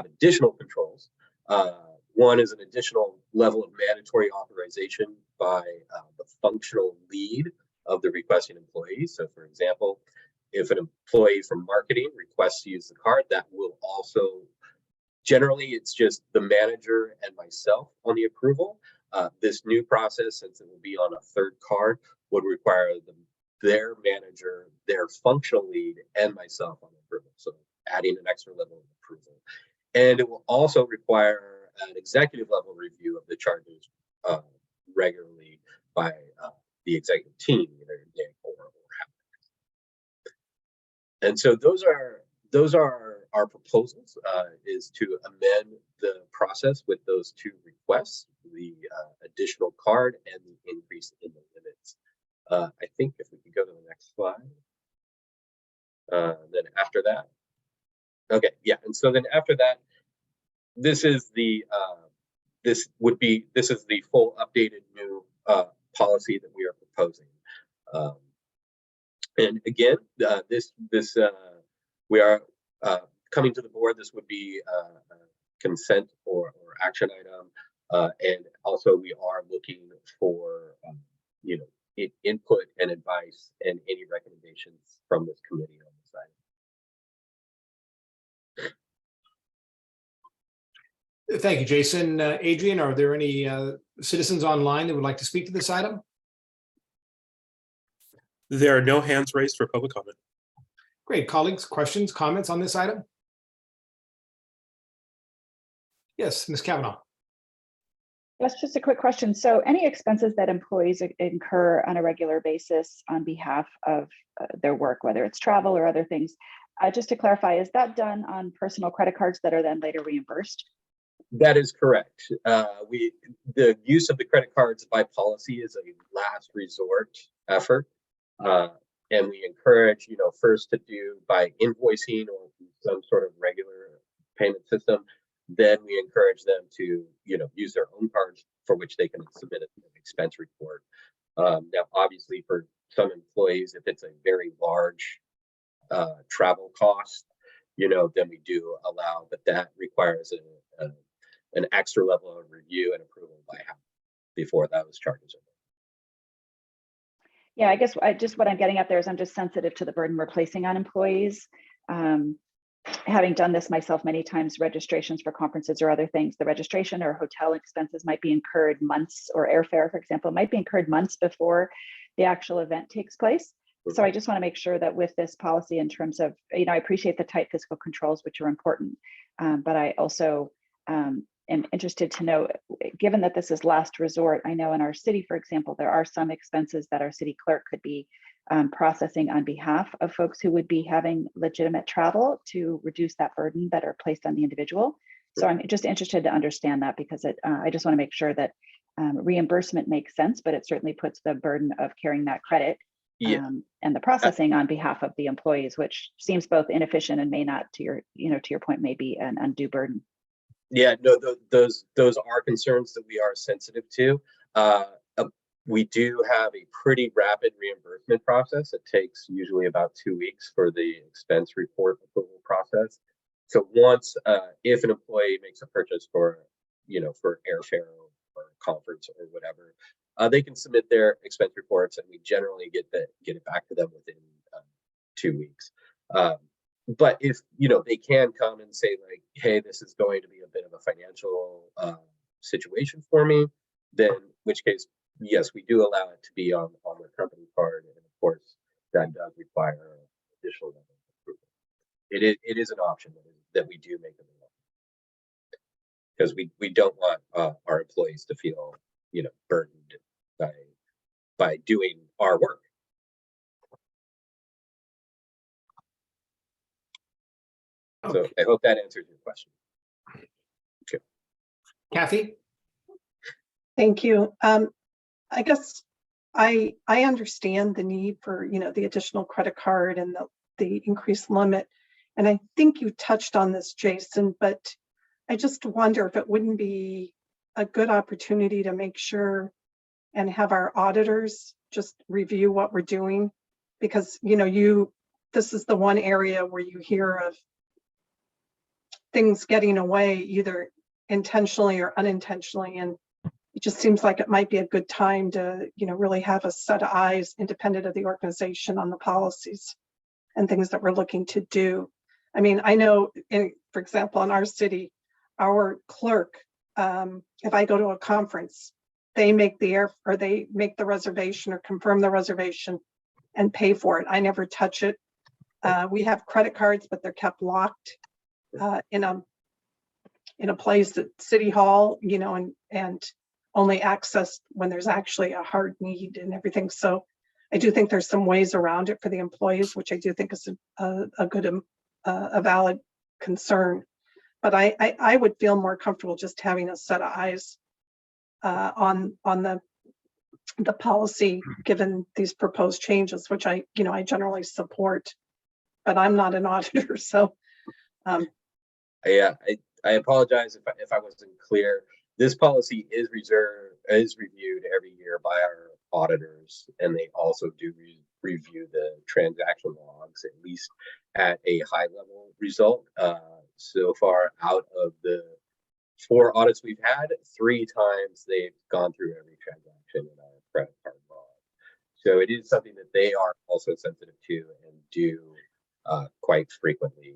additional controls. One is an additional level of mandatory authorization by the functional lead of the requesting employee. So for example, if an employee from marketing requests to use the card, that will also, generally it's just the manager and myself on the approval. This new process, since it will be on a third card, would require their manager, their functional lead, and myself on approval. So adding an extra level of approval. And it will also require an executive level review of the charges regularly by the executive team, either Nick or Howard. And so those are our proposals, is to amend the process with those two requests, the additional card and the increase in the limits. I think if we could go to the next slide. Then after that, okay, yeah, and so then after that, this is the full updated new policy that we are proposing. And again, we are coming to the board. This would be a consent or action item, and also we are looking for input and advice and any recommendations from this committee on this item. Thank you, Jason. Adrian, are there any citizens online that would like to speak to this item? There are no hands raised for public comment. Great. Colleagues, questions, comments on this item? Yes, Ms. Kavanaugh. That's just a quick question. So any expenses that employees incur on a regular basis on behalf of their work, whether it's travel or other things, just to clarify, is that done on personal credit cards that are then later reimbursed? That is correct. The use of the credit cards by policy is a last resort effort. And we encourage, first to do by invoicing or some sort of regular payment system. Then we encourage them to, use their own cards for which they can submit an expense report. Now, obviously, for some employees, if it's a very large travel cost, then we do allow, but that requires an extra level of review and approval by Howard before those charges are. Yeah, I guess what I'm getting at there is I'm just sensitive to the burden we're placing on employees. Having done this myself many times, registrations for conferences or other things, the registration or hotel expenses might be incurred months, or airfare, for example, might be incurred months before the actual event takes place. So I just want to make sure that with this policy, in terms of, I appreciate the tight fiscal controls, which are important, but I also am interested to know, given that this is last resort, I know in our city, for example, there are some expenses that our city clerk could be processing on behalf of folks who would be having legitimate travel to reduce that burden that are placed on the individual. So I'm just interested to understand that, because I just want to make sure that reimbursement makes sense, but it certainly puts the burden of carrying that credit and the processing on behalf of the employees, which seems both inefficient and may not, to your point, may be an undue burden. Yeah, no, those are concerns that we are sensitive to. We do have a pretty rapid reimbursement process. It takes usually about 2 weeks for the expense report approval process. So once, if an employee makes a purchase for airfare or conference or whatever, they can submit their expense reports, and we generally get it back to them within 2 weeks. But if they can come and say, like, hey, this is going to be a bit of a financial situation for me, then in which case, yes, we do allow it to be on the company card, and of course that does require additional level of approval. It is an option that we do make available, because we don't want our employees to feel burdened by doing our work. So I hope that answers your question. Okay. Kathy? Thank you. I guess I understand the need for, the additional credit card and the increased limit. And I think you touched on this, Jason, but I just wonder if it wouldn't be a good opportunity to make sure and have our auditors just review what we're doing, because, this is the one area where you hear of things getting away, either intentionally or unintentionally. And it just seems like it might be a good time to, really have a set of eyes independent of the organization on the policies and things that we're looking to do. I mean, I know, for example, in our city, our clerk, if I go to a conference, they make the reservation or confirm the reservation and pay for it. I never touch it. We have credit cards, but they're kept locked in a place at City Hall, and only accessed when there's actually a hard need and everything. So I do think there's some ways around it for the employees, which I do think is a valid concern. But I would feel more comfortable just having a set of eyes on the policy, given these proposed changes, which I generally support. But I'm not an auditor, so. Yeah, I apologize if I wasn't clear. This policy is reviewed every year by our auditors, and they also do review the transaction logs, at least at a high level result. So far, out of the 4 audits we've had, 3 times they've gone through every transaction in our credit card log. So it is something that they are also sensitive to and do quite frequently.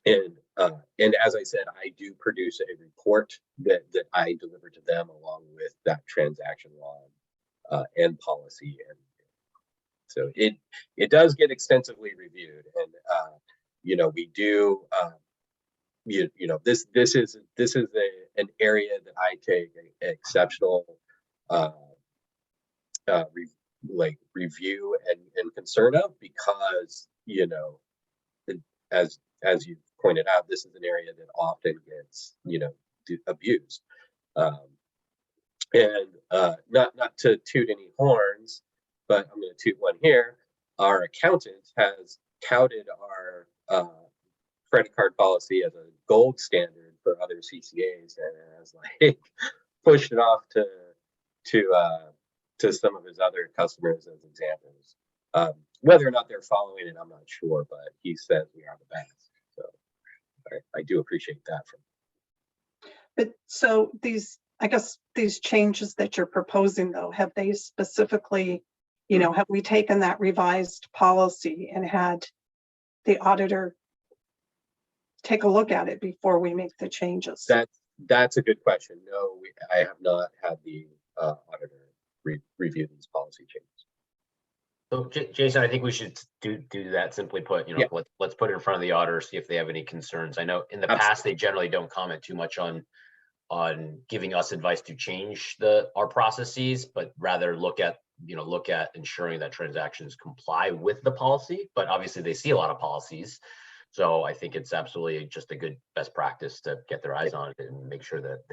And as I said, I do produce a report that I deliver to them along with that transaction log and policy, and so it does get extensively reviewed. And we do this is an area that I take exceptional review and concern of, because as you pointed out, this is an area that often gets abused. And not to toot any horns, but I'm going to toot one here. Our accountant has touted our credit card policy as a gold standard for other CCAs, and has pushed it off to some of his other customers as examples. Whether or not they're following it, I'm not sure, but he says we are the best. So I do appreciate that from him. But so these changes that you're proposing, though, have they specifically, have we taken that revised policy and had the auditor take a look at it before we make the changes? That's a good question. No, I have not had the auditor review these policy changes. So Jason, I think we should do that. Simply put, Yeah. let's put it in front of the auditor, see if they have any concerns. I know in the past they generally don't comment too much on giving us advice to change our processes, but rather look at ensuring that transactions comply with the policy. But obviously they see a lot of policies, so I think it's absolutely just a good best practice to get their eyes on it and make sure that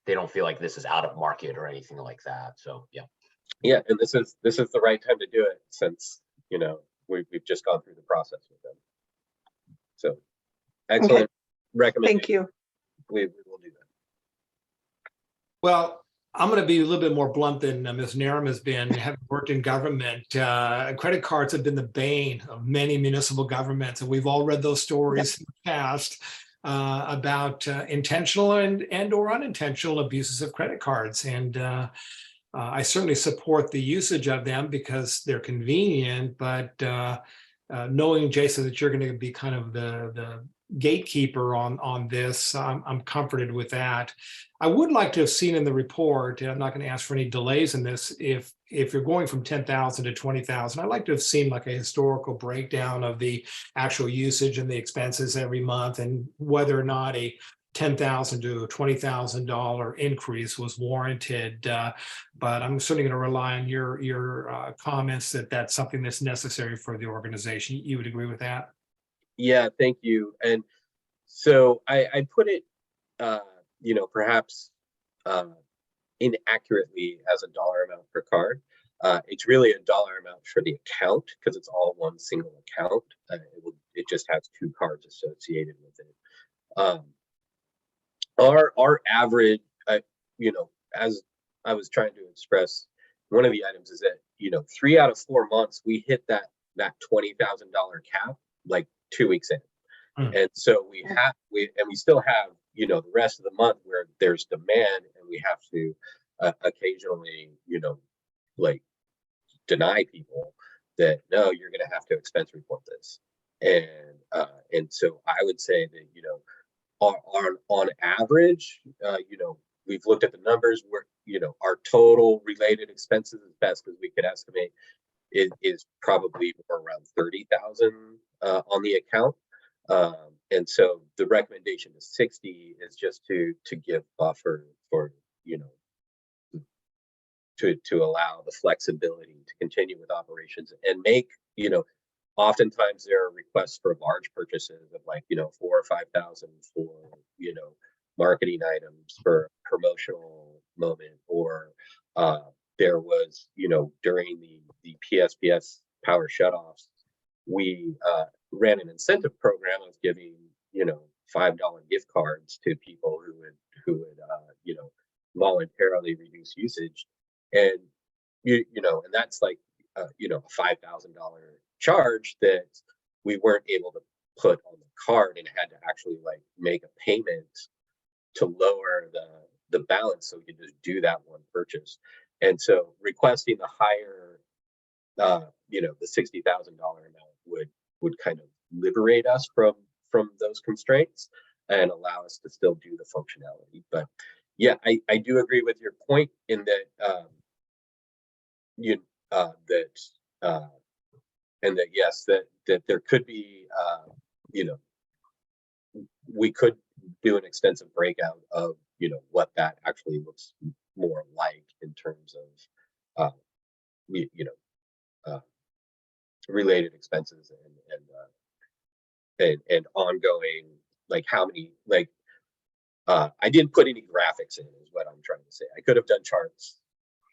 they don't feel like this is out of market or anything like that. So yeah, and this is the right time to do it, since we've just gone through the process with them. So excellent recommendation. Thank you. We will do that. Well, I'm going to be a little bit more blunt than Ms. Narum has been. Having worked in government, credit cards have been the bane of many municipal governments, and we've all read those stories in the past about intentional and or unintentional abuses of credit cards. And I certainly support the usage of them because they're convenient, but knowing, Jason, that you're going to be kind of the gatekeeper on this, I'm comforted with that. I would like to have seen in the report, and I'm not going to ask for any delays in this, if you're going from 10,000 to 20,000, I'd like to have seen like a historical breakdown of the actual usage and the expenses every month, and whether or not a $10,000 to $20,000 increase was warranted. But I'm certainly going to rely on your comments that that's something that's necessary for the organization. You would agree with that? Yeah, thank you. And so I put it, perhaps inaccurately as a dollar amount per card. It's really a dollar amount for the account because it's all one single account. It just has 2 cards associated with it. Our average, as I was trying to express, one of the items is that 3 out of 4 months we hit that $20,000 cap like 2 weeks in. And so we still have you know, the rest of the month where there's demand and we have to occasionally, you know, like deny people that no, you're going to have to expense report this. And so I would say that, you know, on average, you know, we've looked at the numbers where, you know, our total related expenses, as best as we could estimate, is probably more around 30,000 on the account. And so the recommendation is 60 is just to give buffer for, you know, to allow the flexibility to continue with operations and make, you know, oftentimes there are requests for large purchases of like, you know, 4,000 or 5,000 for, you know, marketing items for promotional moment, or there was, you know, during the PSPS power shutoffs, we ran an incentive program of giving, you know, $5 gift cards to people who would you know, voluntarily reduce usage. And you know, and that's like you know, a $5,000 charge that we weren't able to put on the card and had to actually like make a payment to lower the balance so we could just do that one purchase. And so requesting the higher you know, the $60,000 amount would kind of liberate us from those constraints and allow us to still do the functionality. But yeah, I do agree with your point in that and that yes, that there could be you know, we could do an extensive breakout of, you know, what that actually looks more like in terms of you know, related expenses and ongoing, like how many, like I didn't put any graphics in is what I'm trying to say. I could have done charts.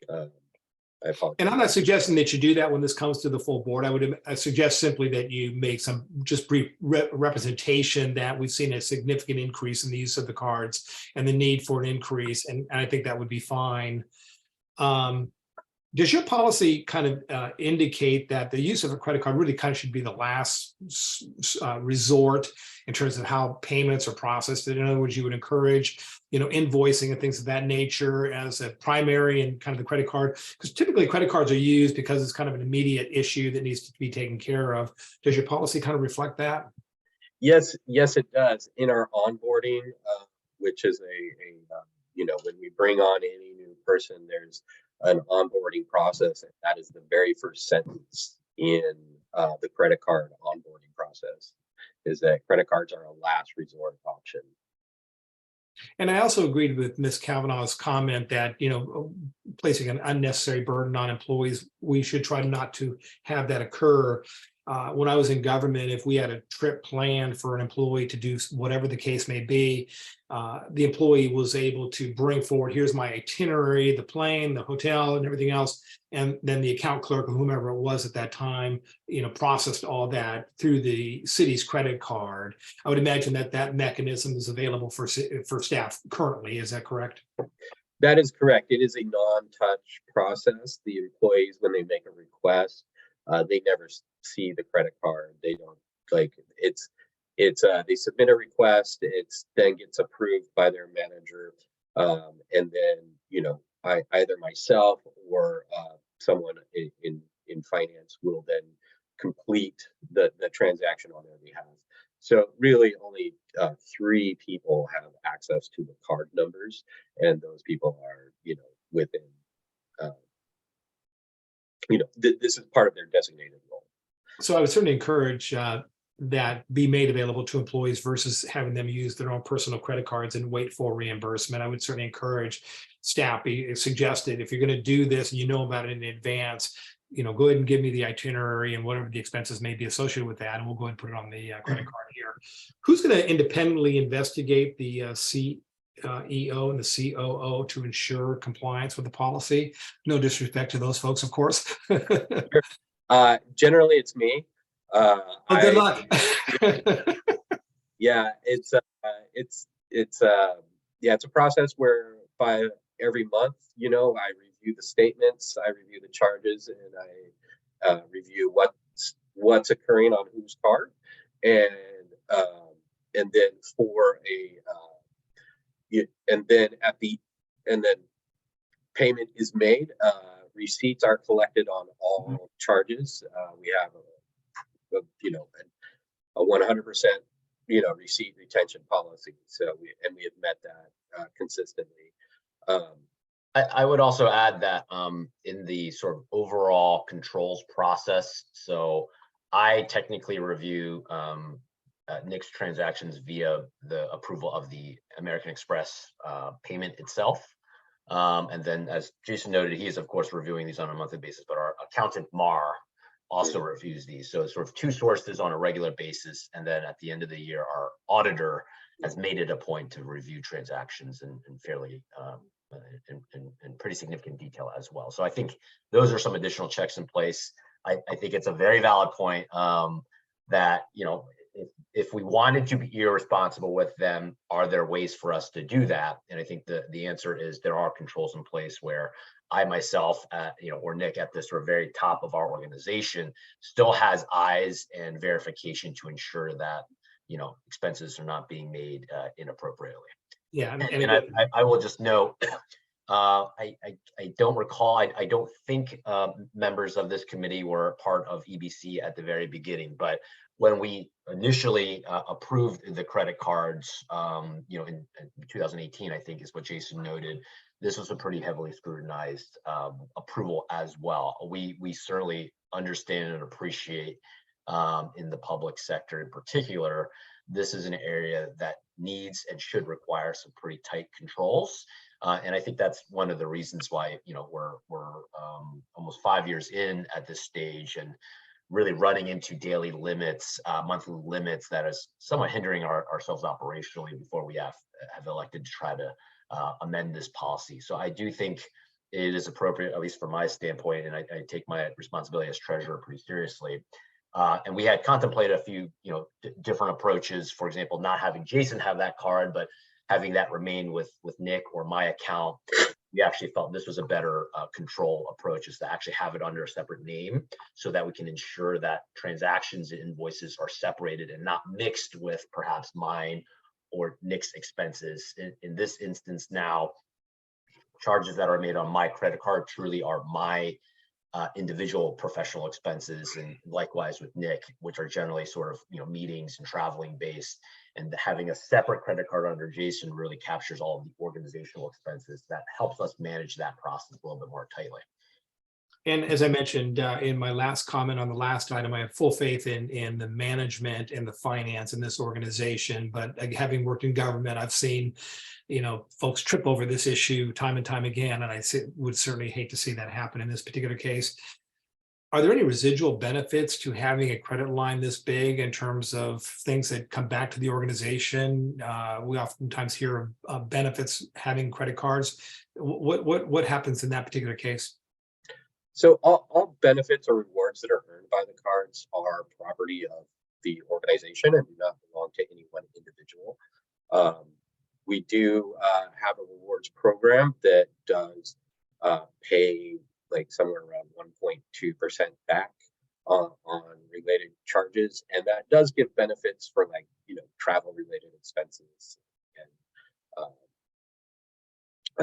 I apologize. And I'm not suggesting that you do that when this comes to the full board. I suggest simply that you make some just brief representation that we've seen a significant increase in the use of the cards and the need for an increase. And I think that would be fine. Does your policy kind of indicate that the use of a credit card really kind of should be the last resort in terms of how payments are processed? In other words, you would encourage, you know, invoicing and things of that nature as a primary and kind of the credit card, because typically credit cards are used because it's kind of an immediate issue that needs to be taken care of. Does your policy kind of reflect that? Yes, it does. In our onboarding, which is you know, when we bring on any new person, there's an onboarding process, and that is the very first sentence in the credit card onboarding process, is that credit cards are a last resort option. And I also agreed with Ms. Kavanaugh's comment that, you know, placing an unnecessary burden on employees, we should try not to have that occur. When I was in government, if we had a trip planned for an employee to do whatever the case may be, the employee was able to bring forward, here's my itinerary, the plane, the hotel, and everything else. And then the account clerk or whomever it was at that time, you know, processed all that through the city's credit card. I would imagine that that mechanism is available for staff currently. Is that correct? That is correct. It is a non-touch process. The employees, when they make a request, they never see the credit card. They don't, like, it's they submit a request, it's then gets approved by their manager, and then, you know, either myself or someone in finance will then complete the transaction on their behalf. So really only 3 people have access to the card numbers, and those people are, you know, within you know, this is part of their designated role. So I would certainly encourage that be made available to employees versus having them use their own personal credit cards and wait for reimbursement. I would certainly encourage staff, be suggested, if you're going to do this and you know about it in advance, you know, go ahead and give me the itinerary and whatever the expenses may be associated with that, and we'll go ahead and put it on the credit card here. Who's going to independently investigate the CEO and the COO to ensure compliance with the policy? No disrespect to those folks, of course. Generally, it's me. Good luck. Yeah, it's a process where by every month, you know, I review the statements, I review the charges, and I review what's occurring on whose card, and then for and then payment is made. Receipts are collected on all charges. We have a 100% receipt retention policy. So we have met that consistently. I would also add that in the sort of overall controls process, so I technically review Nick's transactions via the approval of the American Express payment itself. And then, as Jason noted, he is of course reviewing these on a monthly basis, but our accountant Mar also reviews these. So it's sort of two sources on a regular basis. And then at the end of the year, our auditor has made it a point to review transactions in fairly in pretty significant detail as well. So I think those are some additional checks in place. I think it's a very valid point that, if we wanted to be irresponsible with them, are there ways for us to do that? And I think the answer is there are controls in place where I myself, or Nick at the sort of very top of our organization still has eyes and verification to ensure that, expenses are not being made inappropriately. Yeah. And I will just note, I don't recall, I don't think members of this committee were part of EBC at the very beginning, but when we initially approved the credit cards, in 2018, I think is what Jason noted, this was a pretty heavily scrutinized approval as well. We certainly understand and appreciate in the public sector in particular, this is an area that needs and should require some pretty tight controls. And I think that's one of the reasons why, we're almost 5 years in at this stage and really running into daily limits, monthly limits that is somewhat hindering ourselves operationally before we have elected to try to amend this policy. So I do think it is appropriate, at least from my standpoint, and I take my responsibility as treasurer pretty seriously. And we had contemplated a few, different approaches. For example, not having Jason have that card, but having that remain with Nick or my account. We actually felt this was a better control approach, is to actually have it under a separate name so that we can ensure that transactions and invoices are separated and not mixed with perhaps mine or Nick's expenses. In this instance now, charges that are made on my credit card truly are my individual professional expenses, and likewise with Nick, which are generally sort of meetings and traveling based. And having a separate credit card under Jason really captures all of the organizational expenses. That helps us manage that process a little bit more tightly. And as I mentioned in my last comment on the last item, I have full faith in the management and the finance in this organization. But having worked in government, I've seen, folks trip over this issue time and time again. And I would certainly hate to see that happen in this particular case. Are there any residual benefits to having a credit line this big in terms of things that come back to the organization? We oftentimes hear of benefits having credit cards. What happens in that particular case? So all benefits or rewards that are earned by the cards are property of the organization and do not belong to any one individual. We do have a rewards program that does pay like somewhere around 1.2% back on related charges, and that does give benefits for travel related expenses, and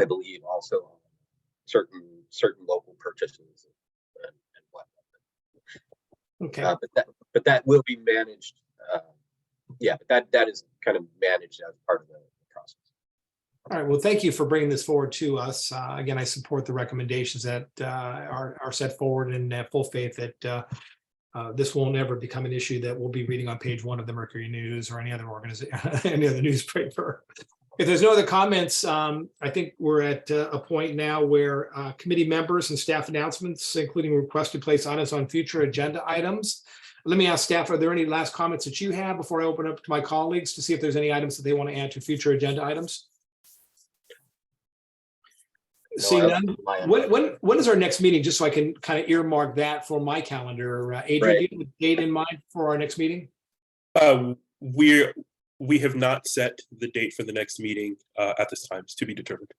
I believe also certain local purchases and whatnot. Okay. But that will be managed. But that is kind of managed as part of the process. All right. Well, thank you for bringing this forward to us. Again, I support the recommendations that are set forward, and full faith that this won't ever become an issue that we'll be reading on page 1 of the Mercury News or any other any other newspaper. If there's no other comments, I think we're at a point now where committee members and staff announcements, including request to place items on future agenda items. Let me ask staff, are there any last comments that you have before I open up to my colleagues to see if there's any items that they want to add to future agenda items? Seeing none, when is our next meeting? Just so I can kind of earmark that for my calendar. Adrian, do you have a date in mind for our next meeting? We have not set the date for the next meeting at this time. It's to be determined.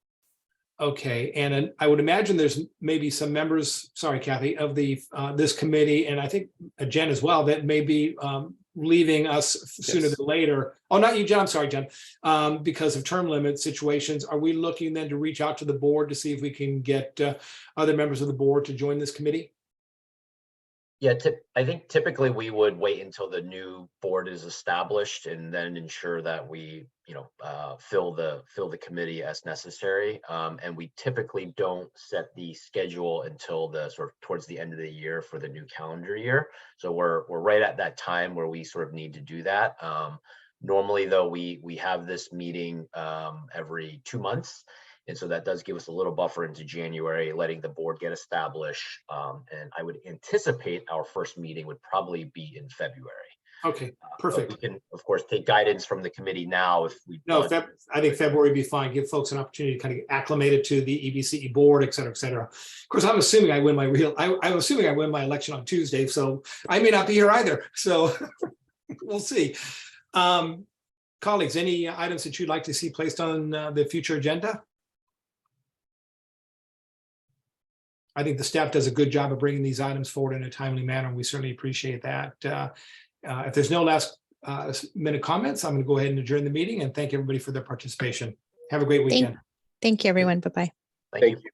Okay, and I would imagine there's maybe some members, sorry, Kathy, of the this committee, and I think Jen as well, that may be leaving us sooner Yes. than later. Oh, not you, Jen. I'm sorry, Jen. Because of term limit situations, are we looking then to reach out to the board to see if we can get other members of the board to join this committee? Yeah, I think typically we would wait until the new board is established and then ensure that we, fill the committee as necessary. And we typically don't set the schedule until the sort of towards the end of the year for the new calendar year. So we're right at that time where we sort of need to do that. Normally, though, we have this meeting every 2 months. And so that does give us a little buffer into January, letting the board get established. And I would anticipate our first meeting would probably be in February. Okay, But perfect. we can, of course, take guidance from the committee now if we. No, want. I think February would be fine. Give folks an opportunity to kind of get acclimated to the EBCE board, et cetera, et cetera. Of course, I'm assuming I win I'm assuming I win my election on Tuesday, so I may not be here either. So we'll see. Colleagues, any items that you'd like to see placed on the future agenda? I think the staff does a good job of bringing these items forward in a timely manner, and we certainly appreciate that. If there's no last minute comments, I'm going to go ahead and adjourn the meeting and thank everybody for their participation. Have a great weekend. Thank you, everyone. Bye-bye. Thank you. Thank you.